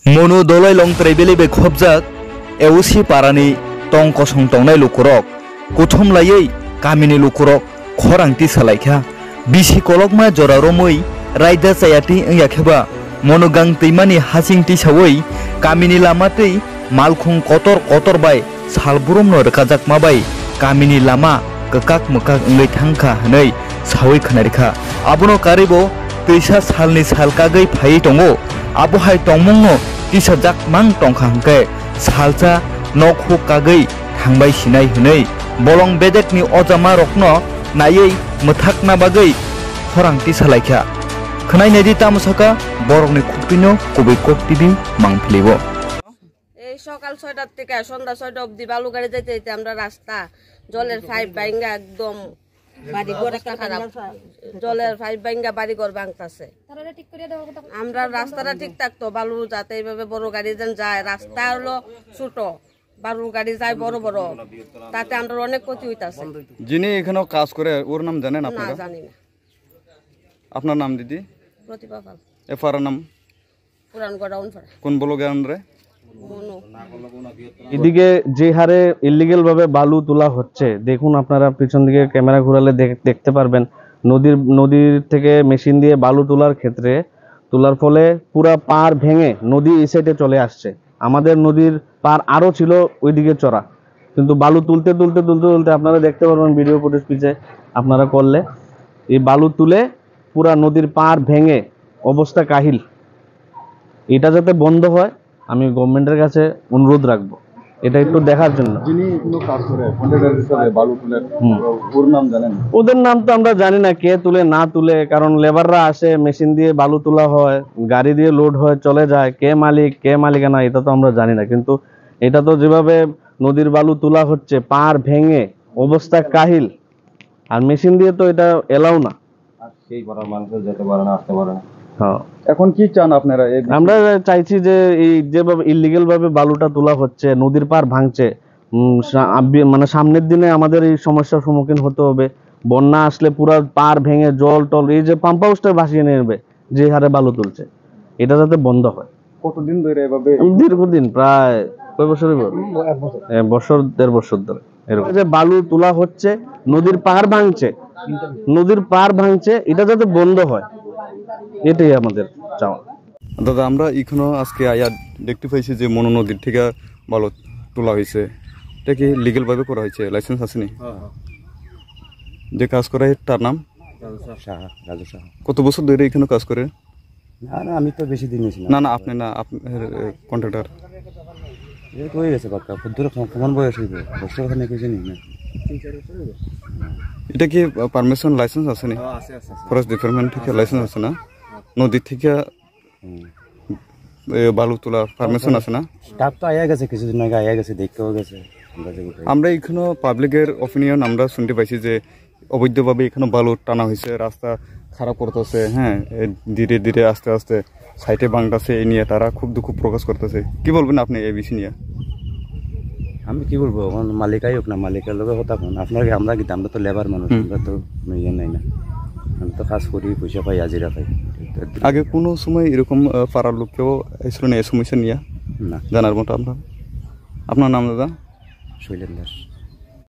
Monu dolai long trebele be khobjak eusi parani tong kosong tongnai lukurok kuthom layei kamini lukurok khorangti salaikha bisi kolokma joraromoi raida chayati yakheba monogang teimani hasingti sawoi kamini lamatei malkhung kotor bai salburum no rekajak mabai kamini lama kekak mekak nglei thangkha hanei sawoi khanarikha abono karibo teisa salni salkagei phai tongo abo hai tongmungno tisajak mang tongkha hangke salcha nok hukagei thangbai sinai hunei bolong bedekni ojama rokno nayei muthakna bagei khorangti salaikha khnai nedi tamusaka borokni khupino kubai kok tv mangphilibo এই সকাল ৬টার থেকে সন্ধ্যা ৬টা অবধি বালু গাড়ি যাইতে যাইতে আমরা রাস্তা জলের পাইপ ভাঙ্গা একদম বাড়ি ঘর একটা খারাপ জলের পাইপ ভাঙ্গা বাড়ি ঘর ভাঙতাছে আমরা রাস্তাটা ঠিক থাকতো বালু যাতে এইভাবে বড় গাড়ি যেন যায় রাস্তা হলো ছোট বালু গাড়ি যায় বড় বড় তাতে আমরা অনেক ক্ষতি হইতাছে যিনি এখানে কাজ করে ওর নাম জানেন আপনারা? না জানি না। আপনার নাম দিদি? প্রতিভা পাল। এফআর নাম? পুরান গোডাউন পাড়া। কোন ব্লকে আনরে? এদিকে যে হারে ইলিগ্যাল ভাবে বালু তোলা হচ্ছে দেখুন আপনারা পিছন দিকে ক্যামেরা ঘোরালে দেখতে পারবেন নদীর থেকে মেশিন দিয়ে বালু তোলার ফলে পুরা পার ভেঙে নদী এই সাইডে চলে আসছে। আমাদের নদীর পার আরো ছিল ওইদিকে চড়া, কিন্তু বালু তুলতে আপনারা দেখতে পারবেন ভিডিও ফুটেজ পিছে আপনারা করলে এই বালু তুলে পুরা নদীর পার ভেঙে অবস্থা কাহিল। এটা যাতে বন্ধ হয় আমি গভর্নমেন্টের কাছে অনুরোধ রাখবো এটা একটু দেখার জন্য। যিনি কোনো কাজ করে কন্ট্রাক্টর হিসেবে বালু তুলে ওর নাম জানেন? ওদের নাম তো আমরা জানি না কে তুলে না তুলে, কারণ লেবাররা আসে মেশিন দিয়ে বালু তোলা হয়, গাড়ি দিয়ে লোড হয় চলে যায়, কে মালিকানা এটা তো আমরা জানি না। কিন্তু এটা তো যেভাবে নদীর বালু তোলা হচ্ছে পার ভেঙে অবস্থা কাহিল, আর মেশিন দিয়ে তো এটা এলাও না। আর সেই পাড়ার মানুষ যেতে পারে না, আসতে পারে না। হ্যাঁ, এখন কি চান আপনারা? আমরা চাইছি যে এই যেভাবে ইলিগ্যাল ভাবে বালুটা তোলা হচ্ছে, নদীর পার ভাঙছে, মানে সামনের দিনে আমাদের এই সমস্যার সম্মুখীন হতে হবে। বন্যা আসলে পুরো পার ভেঙে জল টল এই যে পাম্প হাউসটা ভাসিয়ে নেবে যে হারে বালু তুলছে, এটা যাতে বন্ধ হয়। কতদিন ধরে এভাবে? দীর্ঘদিন, প্রায় কয় বছর? বছর 1.5 বছর ধরে এরকম যে বালু তোলা হচ্ছে, নদীর পার ভাঙছে, এটা যাতে বন্ধ হয় এটাই আমাদের চাওয়া। দাদা, আমরা এখনো আজকে আয়া দেখতে পাইছি যে মনো নদীর থেকে বালু তোলা হয়েছে, এটা কি লিগেল ভাবে করা হয়েছে? লাইসেন্স আছে নি? যে কাজ করে তার নাম রাজু সাহা। কত বছর ধরে এখানে কাজ করে? না আমি তো বেশি দিন হয়েছি। না আপনি না, আপনার কন্ট্রাক্টর হয়ে গেছে পাক্কা কেমন বয়স হইবে বছর ওখানে কিছু নেই না। এটা কি পারমিশন লাইসেন্স আছে নি? ফরেস্ট ডিপার্টমেন্ট থেকে লাইসেন্স আছে না? নদী থেকে বালু তোলা পারমিশন আছে না? স্টাফ তো আয়া গেছে, কিছুদিন আগে আয়া গেছে, দেখতেও গেছে। আমরা এখানে পাবলিকের অপিনিয়ন আমরা শুনতে পাইছি যে অবৈধভাবে এখানে বালু টানা হয়েছে, রাস্তা খারাপ করতেছে, হ্যাঁ ধীরে ধীরে আস্তে আস্তে সাইটে ভাঙতেছে, এই নিয়ে তারা খুব দুঃখ প্রকাশ করতেছে। কি বলবেন আপনি এই বিষয় নিয়ে? আমি কি বলবো, মালিকাই হোক না, মালিকের লোকের কথা কোন আপনাকে, আমরা তো লেবার মানুষ, আমরা তো ইয়ে নাই না, আমি তো কাজ করি, পয়সা পাই, হাজিরা পাই। আগে কোনো সময় এরকম পাড়ার লোককেও এসেছিল না এই সমস্যা নিয়ে? না, জানার মতো। আপনার নাম দাদা? শৈলেন দাস।